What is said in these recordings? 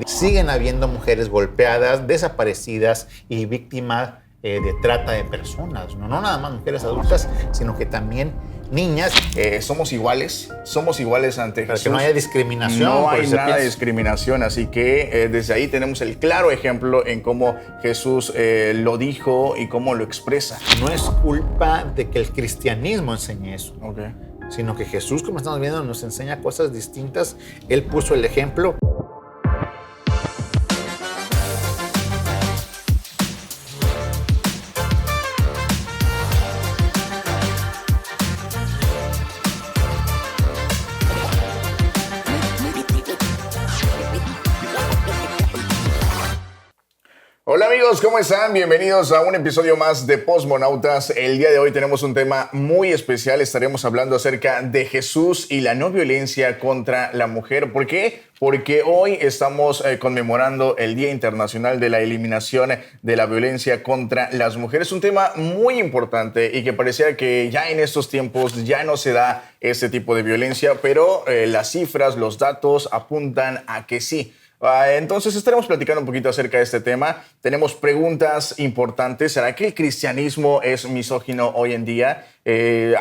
Siguen habiendo mujeres golpeadas, desaparecidas y víctimas de trata de personas. No nada más mujeres adultas, sino que también niñas. Somos iguales ante Para Jesús. que no haya discriminación. No hay nada de discriminación, así que desde ahí tenemos el claro ejemplo en cómo Jesús lo dijo y cómo lo expresa. No es culpa de que el cristianismo enseñe eso, Okay. sino que Jesús, como estamos viendo, nos enseña cosas distintas. Él puso el ejemplo. Hola amigos, ¿cómo están? Bienvenidos a un episodio más de Postmonautas. El día de hoy tenemos un tema muy especial. Estaremos hablando acerca de Jesús y la no violencia contra la mujer. ¿Por qué? Porque hoy estamos conmemorando el Día Internacional de la Eliminación de la Violencia contra las Mujeres. Un tema muy importante y que parecía que ya en estos tiempos ya no se da este tipo de violencia, pero las cifras, los datos apuntan a que sí. Entonces estaremos platicando un poquito acerca de este tema. Tenemos preguntas importantes. ¿Será que el cristianismo es misógino hoy en día? ¿Se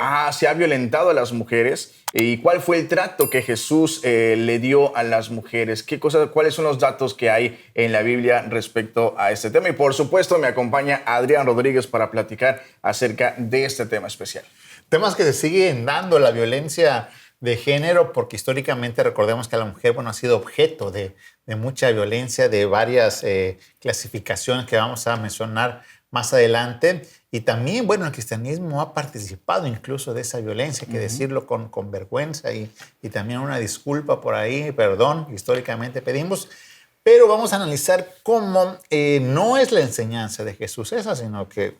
ha violentado a las mujeres? ¿Y cuál fue el trato que Jesús le dio a las mujeres? ¿Cuáles son los datos que hay en la Biblia respecto a este tema? Y por supuesto me acompaña Adrián Rodríguez para platicar acerca de este tema especial. Temas que se siguen dando, la violencia de género, porque históricamente recordemos que la mujer, ha sido objeto de mucha violencia, de varias clasificaciones que vamos a mencionar más adelante. Y también, el cristianismo ha participado incluso de esa violencia, hay que decirlo con vergüenza y también una disculpa por ahí, perdón, históricamente pedimos. Pero vamos a analizar cómo no es la enseñanza de Jesús esa, sino que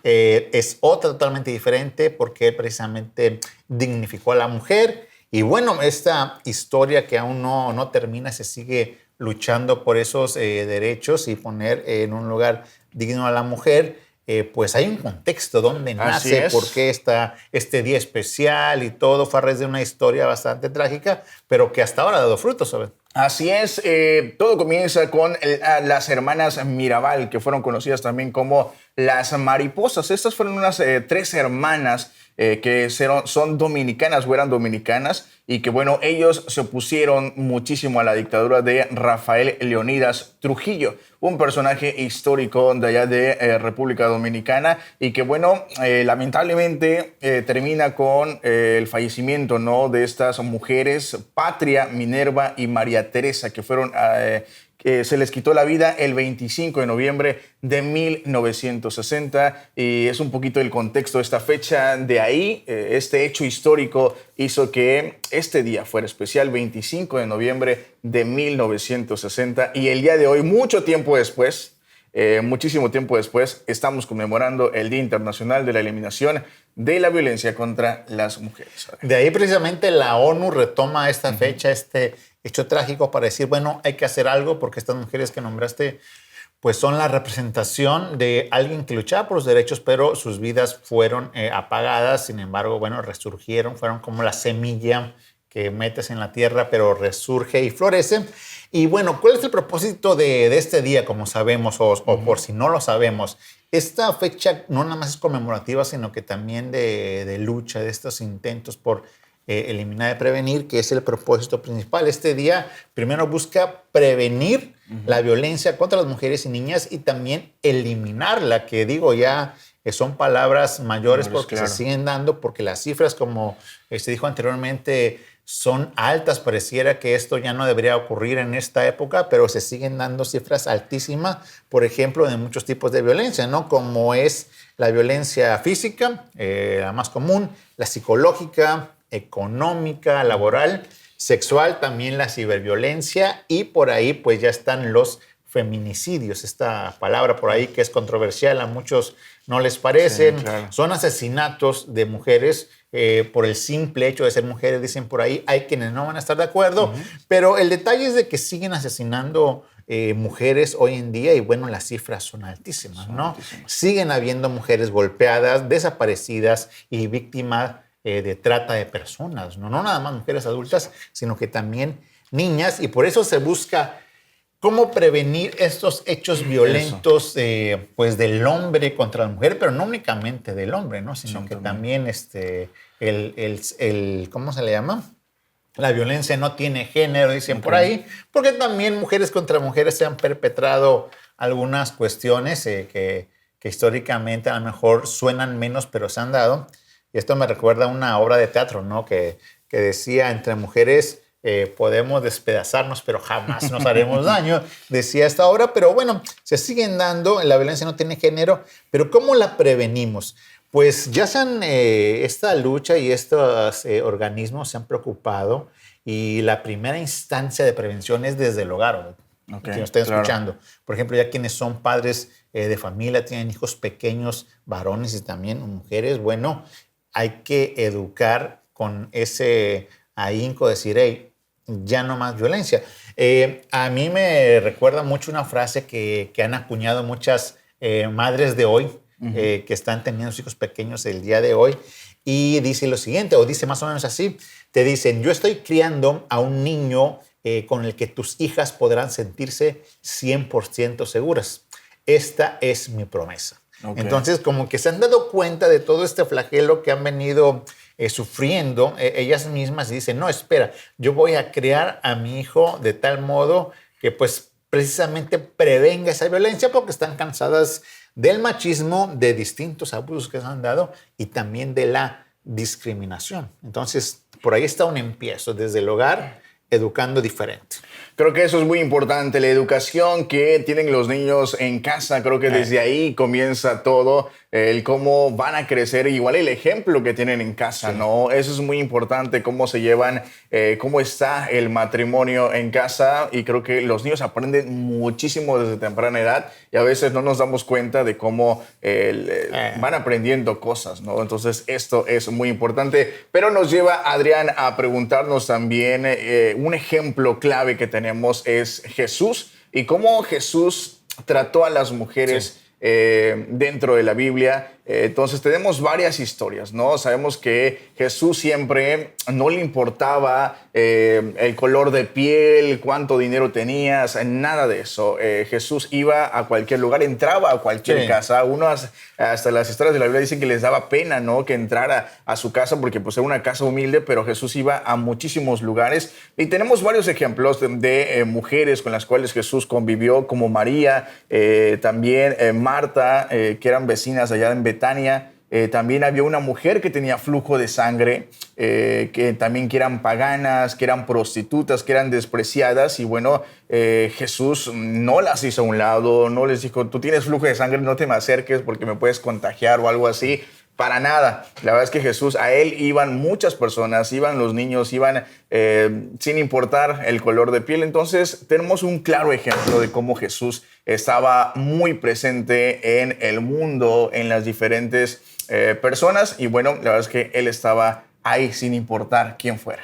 es otra totalmente diferente, porque él precisamente dignificó a la mujer. Y esta historia que aún no termina, se sigue luchando por esos derechos y poner en un lugar digno a la mujer. Pues hay un contexto donde nace, por qué está este día especial y todo. Fue a raíz de una historia bastante trágica, pero que hasta ahora ha dado frutos, ¿sabes? Así es, todo comienza con las hermanas Mirabal, que fueron conocidas también como las mariposas. Estas fueron unas 3 hermanas que son dominicanas o eran dominicanas y que, ellos se opusieron muchísimo a la dictadura de Rafael Leónidas Trujillo, un personaje histórico de allá de República Dominicana y que, lamentablemente termina con el fallecimiento, ¿no?, de estas mujeres, Patria, Minerva y María Teresa, que fueron... que se les quitó la vida el 25 de noviembre de 1960 y es un poquito el contexto de esta fecha. De ahí, este hecho histórico hizo que este día fuera especial, 25 de noviembre de 1960, y el día de hoy, muchísimo tiempo después, estamos conmemorando el Día Internacional de la Eliminación de la Violencia contra las Mujeres. De ahí precisamente la ONU retoma esta fecha, este hecho trágico, para decir, hay que hacer algo, porque estas mujeres que nombraste pues son la representación de alguien que luchaba por los derechos, pero sus vidas fueron apagadas. Sin embargo, resurgieron, fueron como la semilla que metes en la tierra, pero resurge y florece. Y ¿cuál es el propósito de este día, como sabemos, o por si no lo sabemos? Esta fecha no nada más es conmemorativa, sino que también de lucha, de estos intentos por eliminar y prevenir, que es el propósito principal. Este día primero busca prevenir la violencia contra las mujeres y niñas y también eliminarla, que son palabras mayores porque se siguen dando, porque las cifras, como se dijo anteriormente, son altas. Pareciera que esto ya no debería ocurrir en esta época, pero se siguen dando cifras altísimas, por ejemplo, de muchos tipos de violencia, ¿no? Como es la violencia física, la más común, la psicológica, económica, laboral, sexual, también la ciberviolencia, y por ahí pues ya están los feminicidios, esta palabra por ahí que es controversial, a muchos no les parece. Sí, claro. Son asesinatos de mujeres por el simple hecho de ser mujeres, dicen por ahí. Hay quienes no van a estar de acuerdo, pero el detalle es de que siguen asesinando mujeres hoy en día y las cifras son altísimas, ¿no? Siguen habiendo mujeres golpeadas, desaparecidas y víctimas de trata de personas, no nada más mujeres adultas, sino que también niñas, y por eso se busca cómo prevenir estos hechos violentos pues del hombre contra la mujer, pero no únicamente del hombre, ¿no? Sino que también ¿cómo se le llama? La violencia no tiene género, dicen por ahí, porque también mujeres contra mujeres se han perpetrado algunas cuestiones que históricamente a lo mejor suenan menos, pero se han dado. Y esto me recuerda a una obra de teatro, ¿no? Que decía, entre mujeres podemos despedazarnos, pero jamás nos haremos daño, decía esta obra. Pero bueno, se siguen dando, la violencia no tiene género, pero ¿cómo la prevenimos? Pues ya esta lucha y estos organismos se han preocupado y la primera instancia de prevención es desde el hogar, que nos estén escuchando. Por ejemplo, ya quienes son padres de familia, tienen hijos pequeños, varones y también mujeres, bueno, hay que educar con ese ahínco, decir, hey, ya no más violencia. A mí me recuerda mucho una frase que han acuñado muchas madres de hoy, que están teniendo sus hijos pequeños el día de hoy, y dice lo siguiente, o dice más o menos así, te dicen, yo estoy criando a un niño con el que tus hijas podrán sentirse 100% seguras. Esta es mi promesa. Entonces, como que se han dado cuenta de todo este flagelo que han venido sufriendo ellas mismas y dicen, no, espera, yo voy a criar a mi hijo de tal modo que pues precisamente prevenga esa violencia porque están cansadas del machismo, de distintos abusos que se han dado y también de la discriminación. Entonces, por ahí está un empiezo desde el hogar, educando diferente. Creo que eso es muy importante, la educación que tienen los niños en casa. Creo que desde ahí comienza todo, el cómo van a crecer, igual el ejemplo que tienen en casa, ¿no? Eso es muy importante, cómo se llevan, cómo está el matrimonio en casa, y creo que los niños aprenden muchísimo desde temprana edad y a veces no nos damos cuenta de cómo van aprendiendo cosas, ¿no? Entonces esto es muy importante, pero nos lleva, Adrián, a preguntarnos también un ejemplo clave que tenemos es Jesús y cómo Jesús trató a las mujeres dentro de la Biblia. Entonces tenemos varias historias, ¿no? Sabemos que Jesús siempre no le importaba el color de piel, cuánto dinero tenías, nada de eso. Jesús iba a cualquier lugar, entraba a cualquier casa. Hasta las historias de la Biblia dicen que les daba pena, ¿no?, que entrara a su casa porque pues era una casa humilde, pero Jesús iba a muchísimos lugares. Y tenemos varios ejemplos de mujeres con las cuales Jesús convivió, como María, también Marta, que eran vecinas allá en Betania. También había una mujer que tenía flujo de sangre, que también que eran paganas, que eran prostitutas, que eran despreciadas. Y bueno, Jesús no las hizo a un lado, no les dijo, tú tienes flujo de sangre, no te me acerques porque me puedes contagiar o algo así. Para nada. La verdad es que Jesús, a él iban muchas personas, iban los niños, iban sin importar el color de piel. Entonces tenemos un claro ejemplo de cómo Jesús estaba muy presente en el mundo, en las diferentes personas. Y bueno, la verdad es que él estaba ahí sin importar quién fuera.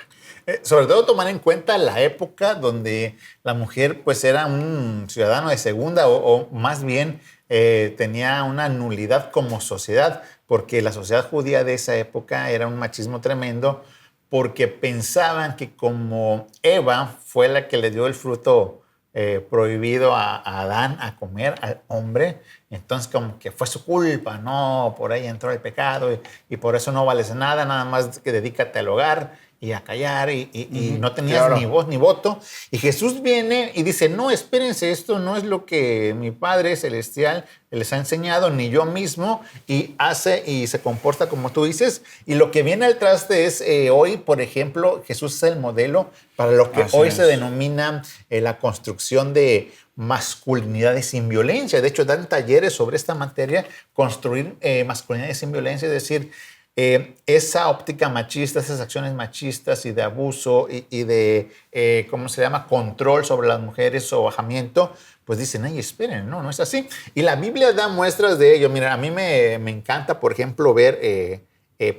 Sobre todo tomar en cuenta la época donde la mujer pues era un ciudadano de segunda o más bien tenía una nulidad como sociedad, porque la sociedad judía de esa época era un machismo tremendo, porque pensaban que como Eva fue la que le dio el fruto prohibido a Adán a comer, al hombre, entonces como que fue su culpa, ¿no? Por ahí entró el pecado y por eso no vales nada, nada más que dedícate al hogar y a callar y no tenías ni voz ni voto. Y Jesús viene y dice, no, espérense, esto no es lo que mi Padre Celestial les ha enseñado, ni yo mismo, y hace y se comporta como tú dices. Y lo que viene al traste es, hoy, por ejemplo, Jesús es el modelo para lo que hoy se denomina la construcción de masculinidades sin violencia. De hecho, dan talleres sobre esta materia, construir masculinidades sin violencia, es decir, esa óptica machista, esas acciones machistas y de abuso y de, ¿cómo se llama?, control sobre las mujeres o bajamiento, pues dicen, ay, esperen, no es así. Y la Biblia da muestras de ello. Mira, a mí me encanta, por ejemplo, ver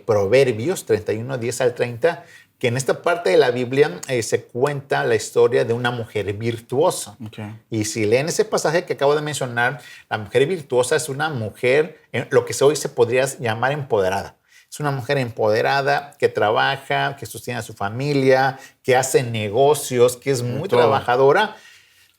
Proverbios 31, 10 al 30, que en esta parte de la Biblia se cuenta la historia de una mujer virtuosa. Y si leen ese pasaje que acabo de mencionar, la mujer virtuosa es una mujer, lo que hoy se podría llamar empoderada. Es una mujer empoderada que trabaja, que sostiene a su familia, que hace negocios, que es muy trabajadora.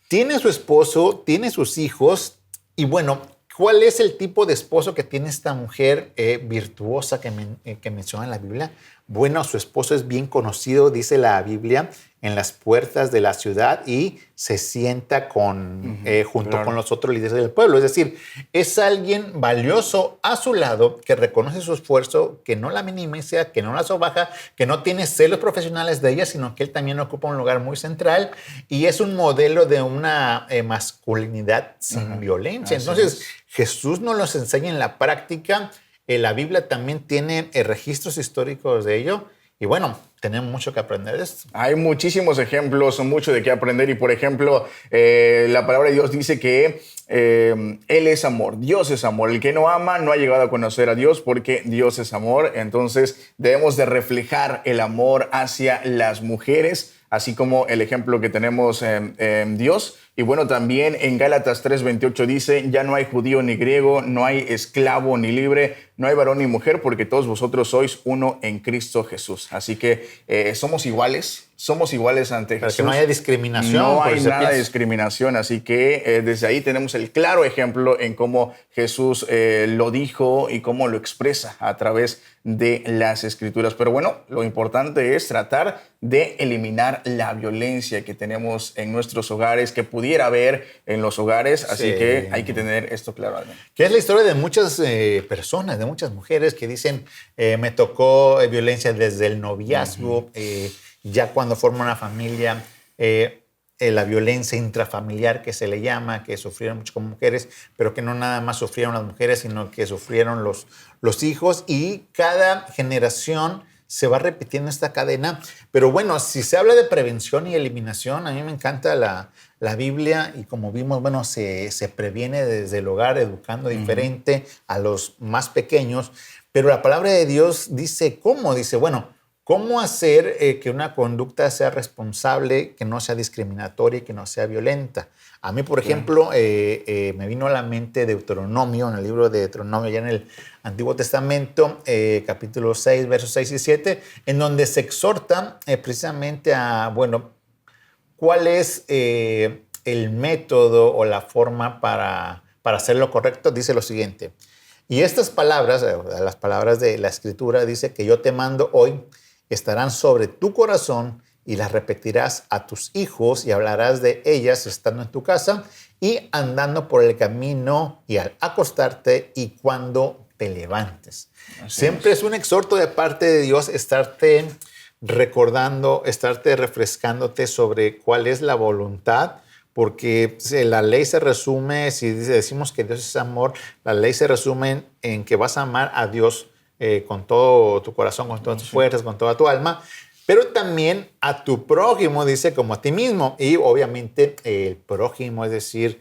tiene su esposo, tiene sus hijos y bueno, ¿cuál es el tipo de esposo que tiene esta mujer virtuosa que menciona en la Biblia? Bueno, su esposo es bien conocido, dice la Biblia, en las puertas de la ciudad y se sienta junto con los otros líderes del pueblo. Es decir, es alguien valioso a su lado que reconoce su esfuerzo, que no la minimiza, que no la sobaja, que no tiene celos profesionales de ella, sino que él también ocupa un lugar muy central y es un modelo de una masculinidad sin violencia. Entonces, Jesús nos los enseña en la práctica. La Biblia también tiene registros históricos de ello. Y bueno, tenemos mucho que aprender de esto. Hay muchísimos ejemplos, mucho de qué aprender. Y por ejemplo, la palabra de Dios dice que Él es amor, Dios es amor. El que no ama no ha llegado a conocer a Dios porque Dios es amor. Entonces debemos de reflejar el amor hacia las mujeres, así como el ejemplo que tenemos en Dios. Y bueno, también en Gálatas 3:28 dice, ya no hay judío ni griego, no hay esclavo ni libre, no hay varón ni mujer, porque todos vosotros sois uno en Cristo Jesús. Así que somos iguales ante Jesús. Para que no haya discriminación. No hay nada de discriminación, así que desde ahí tenemos el claro ejemplo en cómo Jesús lo dijo y cómo lo expresa a través de las Escrituras. Pero bueno, lo importante es tratar de eliminar la violencia que tenemos en nuestros hogares, que pudiera haber en los hogares, así que hay que tener esto claro. Que es la historia de muchas personas, de muchas mujeres que dicen, me tocó violencia desde el noviazgo, ya cuando forman una familia, la violencia intrafamiliar que se le llama, que sufrieron mucho como mujeres, pero que no nada más sufrieron las mujeres, sino que sufrieron los hijos, y cada generación se va repitiendo esta cadena. Pero bueno, si se habla de prevención y eliminación, a mí me encanta la Biblia, y como vimos, bueno, se previene desde el hogar, educando diferente a los más pequeños, pero la palabra de Dios dice cómo, dice, bueno, ¿cómo hacer que una conducta sea responsable, que no sea discriminatoria y que no sea violenta? A mí, por ejemplo, me vino a la mente Deuteronomio, en el libro de Deuteronomio, ya en el Antiguo Testamento, capítulo 6, versos 6 y 7, en donde se exhorta precisamente a, bueno, ¿cuál es el método o la forma para hacer lo correcto? Dice lo siguiente, y estas palabras, las palabras de la Escritura, dice que yo te mando hoy, estarán sobre tu corazón y las repetirás a tus hijos y hablarás de ellas estando en tu casa y andando por el camino y al acostarte y cuando te levantes. Siempre es un exhorto de parte de Dios estarte recordando, estarte refrescándote sobre cuál es la voluntad, porque la ley se resume, si decimos que Dios es amor, la ley se resume en que vas a amar a Dios con todo tu corazón, con todas tus fuerzas, con toda tu alma, pero también a tu prójimo, dice, como a ti mismo. Y obviamente el prójimo, es decir,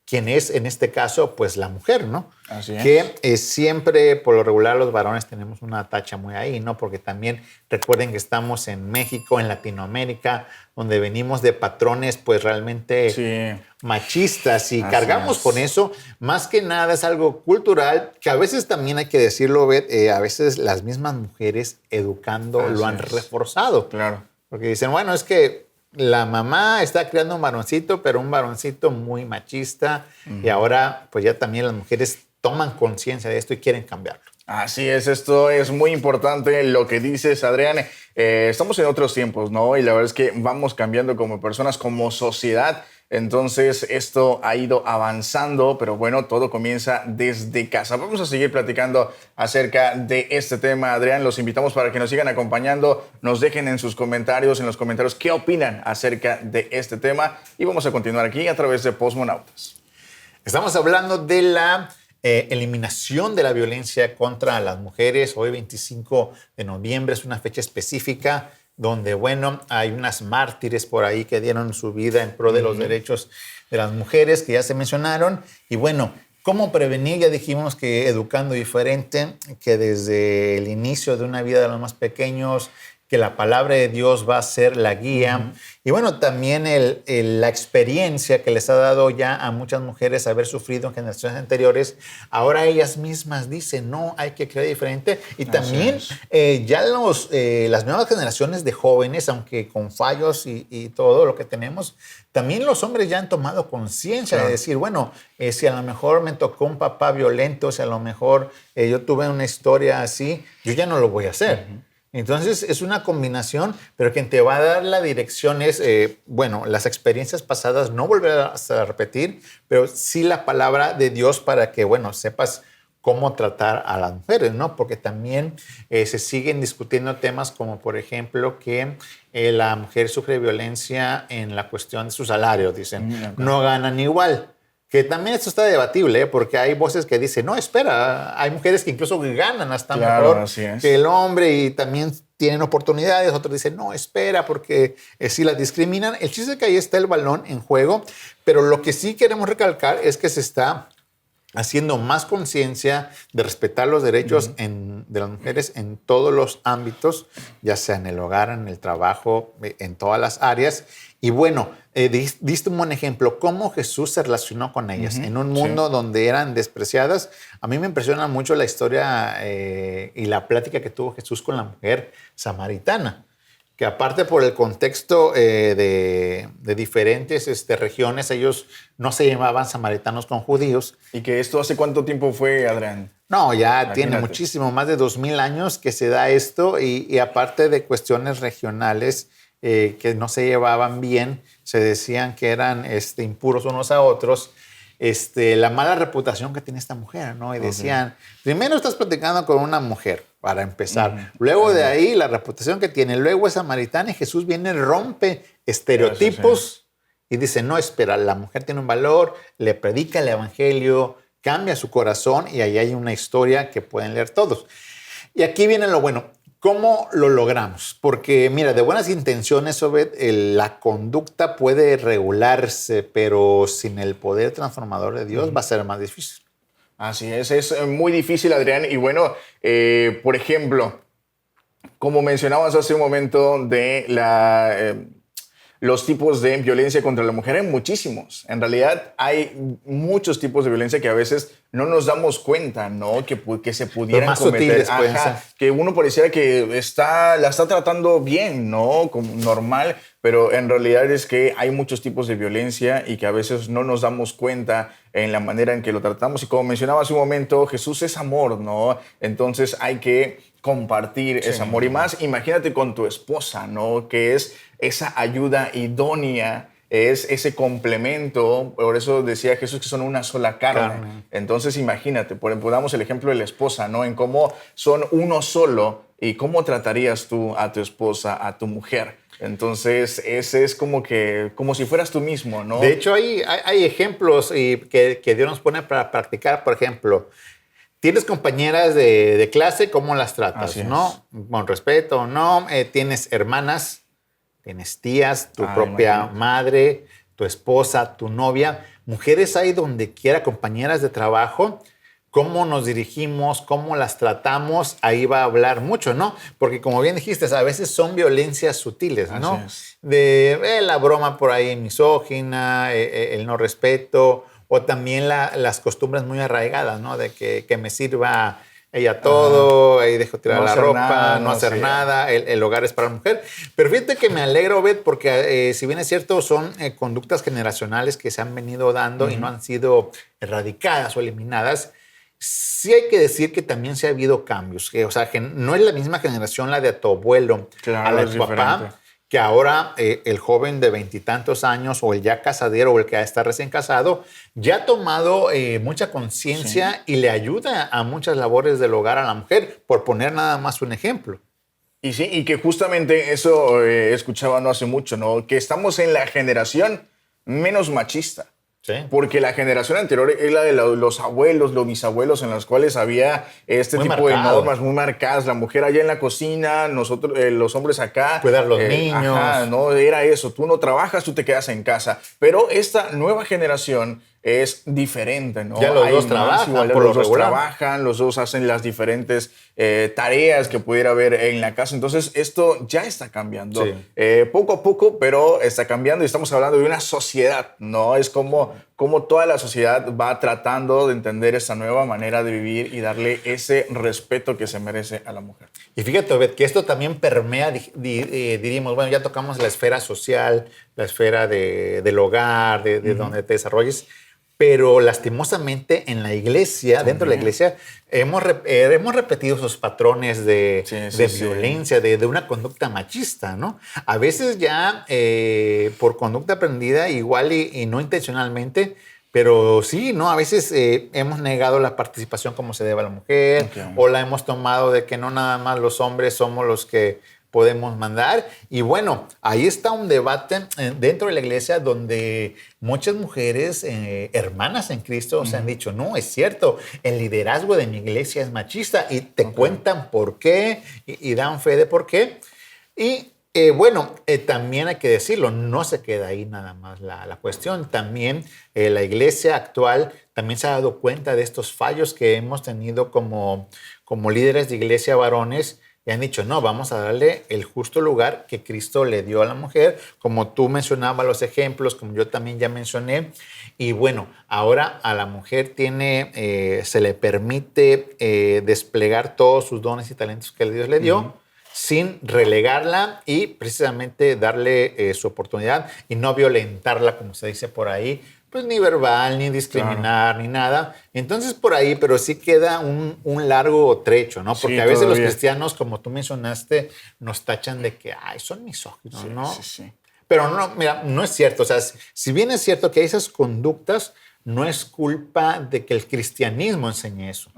¿quién es en este caso? Pues la mujer, ¿no? Así es. Que siempre, por lo regular, los varones tenemos una tacha muy ahí, ¿no? Porque también recuerden que estamos en México, en Latinoamérica, donde venimos de patrones pues realmente machistas y cargamos con eso. Más que nada es algo cultural que a veces también hay que decirlo, a veces las mismas mujeres educando lo han reforzado. Claro. Porque dicen, bueno, es que la mamá está criando un varoncito, pero un varoncito muy machista, y ahora pues ya también las mujeres toman conciencia de esto y quieren cambiarlo. Así es, esto es muy importante lo que dices, Adrián. Estamos en otros tiempos, ¿no? Y la verdad es que vamos cambiando como personas, como sociedad. Entonces esto ha ido avanzando, pero bueno, todo comienza desde casa. Vamos a seguir platicando acerca de este tema, Adrián. Los invitamos para que nos sigan acompañando. Nos dejen en los comentarios, qué opinan acerca de este tema. Y vamos a continuar aquí a través de Postmonautas. Estamos hablando de la eliminación de la violencia contra las mujeres. Hoy, 25 de noviembre, es una fecha específica donde, bueno, hay unas mártires por ahí que dieron su vida en pro de los derechos de las mujeres, que ya se mencionaron. Y bueno, ¿cómo prevenir? Ya dijimos que educando diferente, que desde el inicio de una vida de los más pequeños, que la palabra de Dios va a ser la guía. Y bueno, también la experiencia que les ha dado ya a muchas mujeres haber sufrido en generaciones anteriores, ahora ellas mismas dicen, no, hay que creer diferente. Y también ya las nuevas generaciones de jóvenes, aunque con fallos y todo lo que tenemos, también los hombres ya han tomado conciencia de decir, bueno, si a lo mejor me tocó un papá violento, si a lo mejor yo tuve una historia así, yo ya no lo voy a hacer. Entonces es una combinación, pero quien te va a dar la dirección es, bueno, las experiencias pasadas no volverás a repetir, pero sí la palabra de Dios para que, bueno, sepas cómo tratar a las mujeres, ¿no? Porque también se siguen discutiendo temas como, por ejemplo, que la mujer sufre violencia en la cuestión de su salario, dicen, no ganan igual. Que también esto está debatible, porque hay voces que dicen, no, espera, hay mujeres que incluso ganan hasta mejor que el hombre y también tienen oportunidades. Otros dicen, no, espera, porque si las discriminan. El chiste es que ahí está el balón en juego, pero lo que sí queremos recalcar es que se está haciendo más conciencia de respetar los derechos de las mujeres en todos los ámbitos, ya sea en el hogar, en el trabajo, en todas las áreas. Y bueno, diste un buen ejemplo, cómo Jesús se relacionó con ellas en un mundo donde eran despreciadas. A mí me impresiona mucho la historia y la plática que tuvo Jesús con la mujer samaritana, que aparte por el contexto de diferentes regiones, ellos no se llamaban samaritanos con judíos. ¿Y que esto hace cuánto tiempo fue, Adrián? No, ya tiene muchísimo, más de 2000 años que se da esto y aparte de cuestiones regionales que no se llevaban bien, se decían que eran impuros unos a otros, la mala reputación que tiene esta mujer, ¿no? Y decían, primero estás platicando con una mujer, para empezar. Luego de ahí, la reputación que tiene. Luego es samaritana y Jesús viene, rompe estereotipos y dice, no, espera, la mujer tiene un valor, le predica el evangelio, cambia su corazón y ahí hay una historia que pueden leer todos. Y aquí viene lo bueno. ¿Cómo lo logramos? Porque, mira, de buenas intenciones, Obed, la conducta puede regularse, pero sin el poder transformador de Dios va a ser más difícil. Así es muy difícil, Adrián. Y bueno, por ejemplo, como mencionabas hace un momento de los tipos de violencia contra la mujer, hay muchísimos. En realidad hay muchos tipos de violencia que a veces no nos damos cuenta, ¿no? Que se pudieran cometer. Que uno pareciera que la está tratando bien, ¿no? Como normal, pero en realidad es que hay muchos tipos de violencia y que a veces no nos damos cuenta en la manera en que lo tratamos. Y como mencionaba hace un momento, Jesús es amor, ¿no? Entonces hay que compartir ese amor. Y más, imagínate con tu esposa, ¿no? Que es esa ayuda idónea, es ese complemento. Por eso decía Jesús que son una sola carne. Entonces imagínate, pongamos el ejemplo de la esposa, ¿no? En cómo son uno solo y cómo tratarías tú a tu esposa, a tu mujer. Entonces, ese es como si fueras tú mismo, ¿no? De hecho, hay ejemplos que Dios nos pone para practicar. Por ejemplo, tienes compañeras de clase, ¿cómo las tratas? ¿No? Con respeto, ¿no? Tienes hermanas, tienes tías, tu propia madre, tu esposa, tu novia. Mujeres hay donde quiera, compañeras de trabajo. Cómo nos dirigimos, cómo las tratamos, ahí va a hablar mucho, ¿no? Porque como bien dijiste, a veces son violencias sutiles, ¿no? Así es. De la broma por ahí misógina, el no respeto, o también las costumbres muy arraigadas, ¿no? De que me sirva ella todo, ahí dejo tirar la ropa, no hacer nada, el hogar es para la mujer. Pero fíjate que me alegro, Obed, porque si bien es cierto, son conductas generacionales que se han venido dando y no han sido erradicadas o eliminadas. Sí hay que decir que también se ha habido cambios. O sea, que no es la misma generación la de tu abuelo a la de tu papá, que ahora el joven de 20 y tantos años o el ya casadero o el que está recién casado ya ha tomado mucha conciencia y le ayuda a muchas labores del hogar a la mujer, por poner nada más un ejemplo. Y sí, y que justamente eso escuchaba no hace mucho, ¿no? Que estamos en la generación menos machista. Sí. Porque la generación anterior es la de los abuelos, los bisabuelos, en las cuales había este muy tipo de normas muy marcadas. La mujer allá en la cocina, nosotros, los hombres acá. Cuidar los niños. No, era eso. Tú no trabajas, tú te quedas en casa. Pero esta nueva generación es diferente, ¿no? Ya los Hay dos más trabajan, igualdad, por lo los dos regular. trabajan, los dos hacen las diferentes tareas que pudiera haber en la casa. Entonces, esto ya está cambiando. Sí. Poco a poco, pero está cambiando y estamos hablando de una sociedad, ¿no? Es como toda la sociedad va tratando de entender esa nueva manera de vivir y darle ese respeto que se merece a la mujer. Y fíjate, Obed, que esto también permea, diríamos, bueno, ya tocamos la esfera social, la esfera del hogar, de donde te desarrolles, pero lastimosamente en la iglesia, dentro de la iglesia, hemos repetido esos patrones de violencia, de una conducta machista, ¿no? A veces ya por conducta aprendida, igual y no intencionalmente, pero sí, ¿no? A veces hemos negado la participación como se debe a la mujer, o la hemos tomado de que no nada más los hombres somos los que podemos mandar. Y bueno, ahí está un debate dentro de la iglesia donde muchas mujeres, hermanas en Cristo, se han dicho, no, es cierto, el liderazgo de mi iglesia es machista, y te cuentan por qué y dan fe de por qué. Y bueno, también hay que decirlo, no se queda ahí nada más la cuestión. También la iglesia actual también se ha dado cuenta de estos fallos que hemos tenido como líderes de iglesia varones, y han dicho, no, vamos a darle el justo lugar que Cristo le dio a la mujer, como tú mencionabas los ejemplos, como yo también ya mencioné. Y bueno, ahora a la mujer se le permite desplegar todos sus dones y talentos que Dios le dio, sin relegarla y precisamente darle su oportunidad y no violentarla, como se dice por ahí, pues ni verbal, ni discriminar, ni nada. Entonces por ahí, pero sí queda un largo trecho, ¿no? Porque a veces los cristianos, como tú mencionaste, nos tachan de que, ay, son misóginos, ¿no? Sí. Pero no, mira, no es cierto. O sea, si bien es cierto que hay esas conductas, no es culpa de que el cristianismo enseñe eso.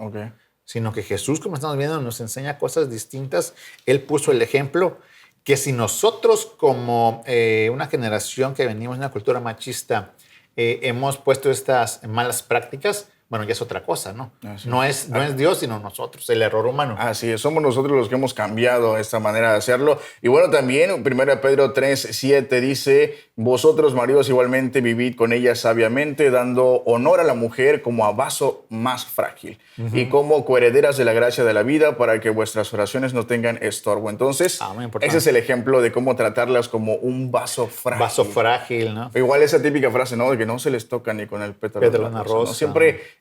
Sino que Jesús, como estamos viendo, nos enseña cosas distintas. Él puso el ejemplo que si nosotros como una generación que venimos de una cultura machista hemos puesto estas malas prácticas, bueno, ya es otra cosa, ¿no? No es Dios, sino nosotros, el error humano. Así es, somos nosotros los que hemos cambiado esta manera de hacerlo. Y bueno, también 1 Pedro 3:7 dice, vosotros maridos igualmente vivid con ella sabiamente, dando honor a la mujer como a vaso más frágil y como coherederas de la gracia de la vida para que vuestras oraciones no tengan estorbo. Entonces, ese es el ejemplo de cómo tratarlas como un vaso frágil. Vaso frágil, ¿no? Igual esa típica frase, ¿no? De que no se les toca ni con el pétalo de una rosa, ¿no? Siempre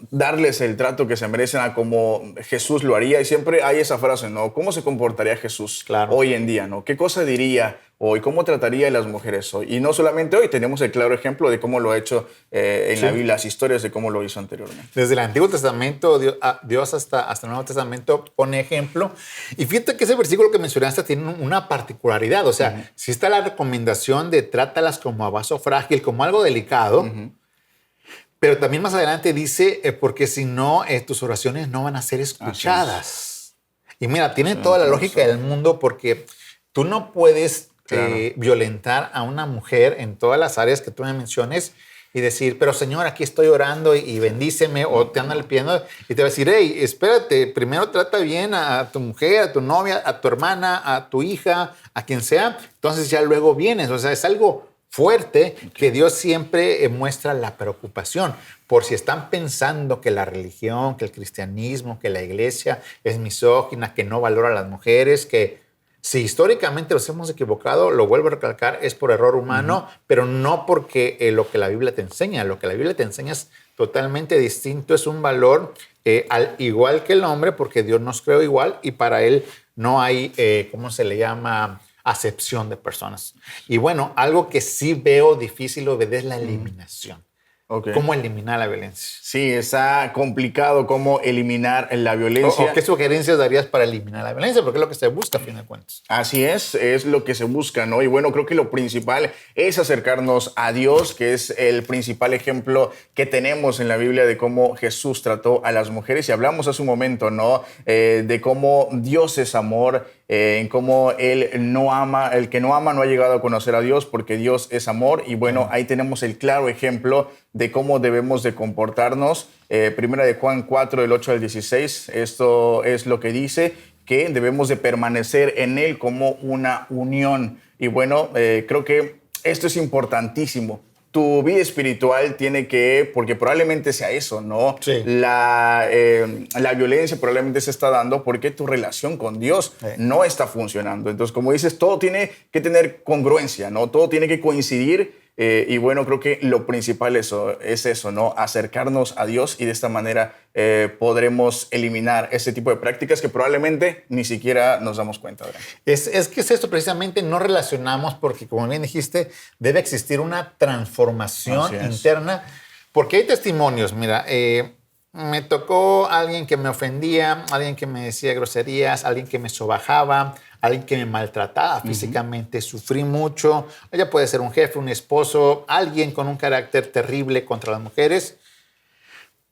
darles el trato que se merecen a como Jesús lo haría. Y siempre hay esa frase, ¿no? ¿Cómo se comportaría Jesús hoy en día, ¿no? ¿Qué cosa diría hoy? ¿Cómo trataría a las mujeres hoy? Y no solamente hoy, tenemos el claro ejemplo de cómo lo ha hecho en la Biblia, las historias de cómo lo hizo anteriormente. Desde el Antiguo Testamento, Dios hasta el Nuevo Testamento pone ejemplo. Y fíjate que ese versículo que mencionaste tiene una particularidad. O sea, sí está la recomendación de trátalas como a vaso frágil, como algo delicado. Pero también más adelante dice, porque si no, tus oraciones no van a ser escuchadas. Y mira, tiene toda la lógica del mundo, porque tú no puedes violentar a una mujer en todas las áreas que tú me menciones y decir, pero Señor, aquí estoy orando y bendíceme, o te andan pidiendo, y te va a decir, hey, espérate, primero trata bien a tu mujer, a tu novia, a tu hermana, a tu hija, a quien sea, entonces ya luego vienes. O sea, es algo fuerte que Dios siempre muestra la preocupación por si están pensando que la religión, que el cristianismo, que la iglesia es misógina, que no valora a las mujeres, que si históricamente los hemos equivocado, lo vuelvo a recalcar, es por error humano, pero no porque lo que la Biblia te enseña. Lo que la Biblia te enseña es totalmente distinto, es un valor al igual que el hombre, porque Dios nos creó igual y para Él no hay, ¿cómo se le llama?, acepción de personas. Y bueno, algo que sí veo difícil, Obed, es la eliminación. ¿Cómo eliminar la violencia? Sí, está complicado cómo eliminar la violencia. ¿O qué sugerencias darías para eliminar la violencia? Porque es lo que se busca, a fin de cuentas. Así es lo que se busca, ¿no? Y bueno, creo que lo principal es acercarnos a Dios, que es el principal ejemplo que tenemos en la Biblia de cómo Jesús trató a las mujeres. Y hablamos hace un momento, ¿no? De cómo Dios es amor, en cómo Él no ama, el que no ama no ha llegado a conocer a Dios porque Dios es amor. Y bueno, ahí tenemos el claro ejemplo de cómo debemos de comportarnos. Primera de Juan 4, del 8 al 16, esto es lo que dice, que debemos de permanecer en Él como una unión. Y bueno, creo que esto es importantísimo. tu vida espiritual tiene que, porque probablemente sea eso, ¿no? Sí. La violencia probablemente se está dando porque tu relación con Dios no está funcionando. Entonces, como dices, todo tiene que tener congruencia, ¿no? Todo tiene que coincidir. Y bueno, creo que lo principal es eso, ¿no? Acercarnos a Dios y de esta manera podremos eliminar ese tipo de prácticas que probablemente ni siquiera nos damos cuenta. Es que es esto precisamente, no relacionamos porque, como bien dijiste, debe existir una transformación interna, porque hay testimonios. Mira, me tocó alguien que me ofendía, alguien que me decía groserías, alguien que me sobajaba, alguien que me maltrataba físicamente, sufrí mucho. Ella puede ser un jefe, un esposo, alguien con un carácter terrible contra las mujeres,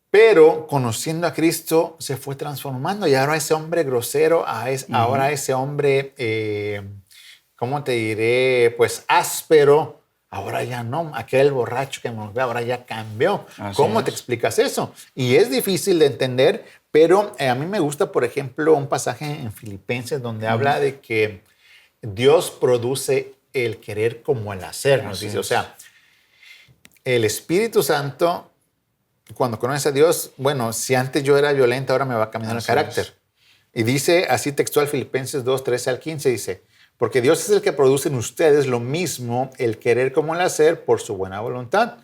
pero conociendo a Cristo se fue transformando y ahora ese hombre grosero, ahora ese hombre, ¿cómo te diré? Pues áspero, ahora ya no, aquel borracho que me golpeaba, ahora ya cambió. ¿Cómo te explicas eso? Y es difícil de entender, pero a mí me gusta, por ejemplo, un pasaje en Filipenses donde habla de que Dios produce el querer como el hacer, nos dice. O sea, el Espíritu Santo, cuando conoces a Dios, bueno, si antes yo era violenta, ahora me va cambiando el carácter. Y dice así textual Filipenses 2, 13 al 15, dice, porque Dios es el que produce en ustedes lo mismo, el querer como el hacer, por su buena voluntad.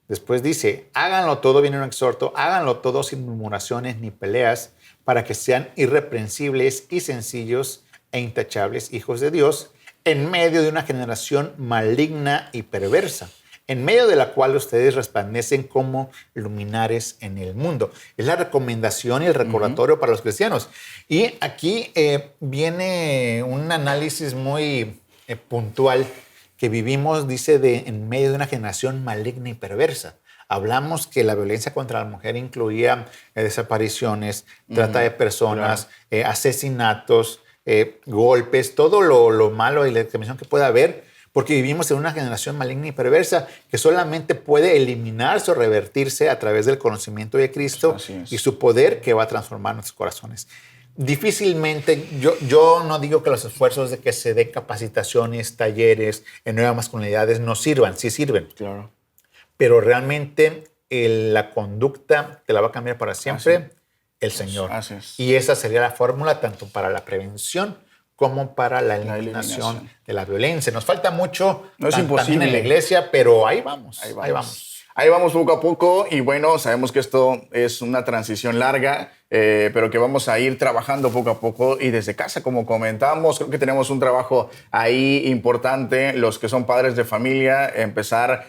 Después dice, háganlo todo, viene un exhorto, háganlo todo sin murmuraciones ni peleas, para que sean irreprensibles y sencillos e intachables hijos de Dios, en medio de una generación maligna y perversa, en medio de la cual ustedes resplandecen como luminares en el mundo. Es la recomendación y el recordatorio para los cristianos. Y aquí viene un análisis muy puntual que vivimos, dice, en medio de una generación maligna y perversa. Hablamos que la violencia contra la mujer incluía desapariciones, trata de personas, asesinatos, golpes, todo lo malo y la discriminación que pueda haber, porque vivimos en una generación maligna y perversa que solamente puede eliminarse o revertirse a través del conocimiento de Cristo y su poder que va a transformar nuestros corazones. Difícilmente, yo no digo que los esfuerzos de que se den capacitaciones, talleres en nuevas masculinidades no sirvan, sí sirven. Claro. Pero realmente la conducta te la va a cambiar para siempre el Señor. Así es. Y esa sería la fórmula tanto para la prevención como para la eliminación de la violencia. Nos falta mucho no es imposible también en la iglesia, pero ahí vamos. Ahí vamos poco a poco y bueno, sabemos que esto es una transición larga, pero que vamos a ir trabajando poco a poco y desde casa, como comentábamos, creo que tenemos un trabajo ahí importante, los que son padres de familia, empezar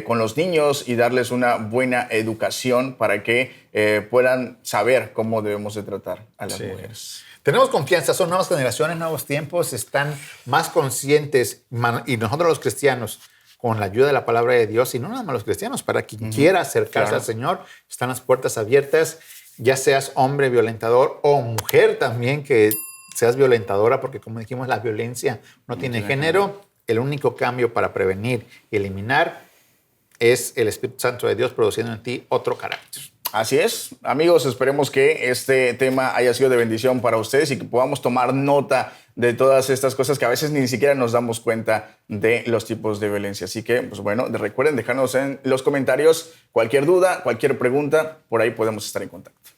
con los niños y darles una buena educación para que puedan saber cómo debemos de tratar a las mujeres. Tenemos confianza, son nuevas generaciones, nuevos tiempos, están más conscientes y nosotros los cristianos, con la ayuda de la palabra de Dios, y no nada más los cristianos, para quien quiera acercarse al Señor, están las puertas abiertas, ya seas hombre violentador o mujer también que seas violentadora, porque como dijimos, la violencia no tiene género. El único cambio para prevenir y eliminar es el Espíritu Santo de Dios produciendo en ti otro carácter. Así es, amigos, esperemos que este tema haya sido de bendición para ustedes y que podamos tomar nota de todas estas cosas que a veces ni siquiera nos damos cuenta de los tipos de violencia. Así que, pues bueno, recuerden dejarnos en los comentarios cualquier duda, cualquier pregunta, por ahí podemos estar en contacto.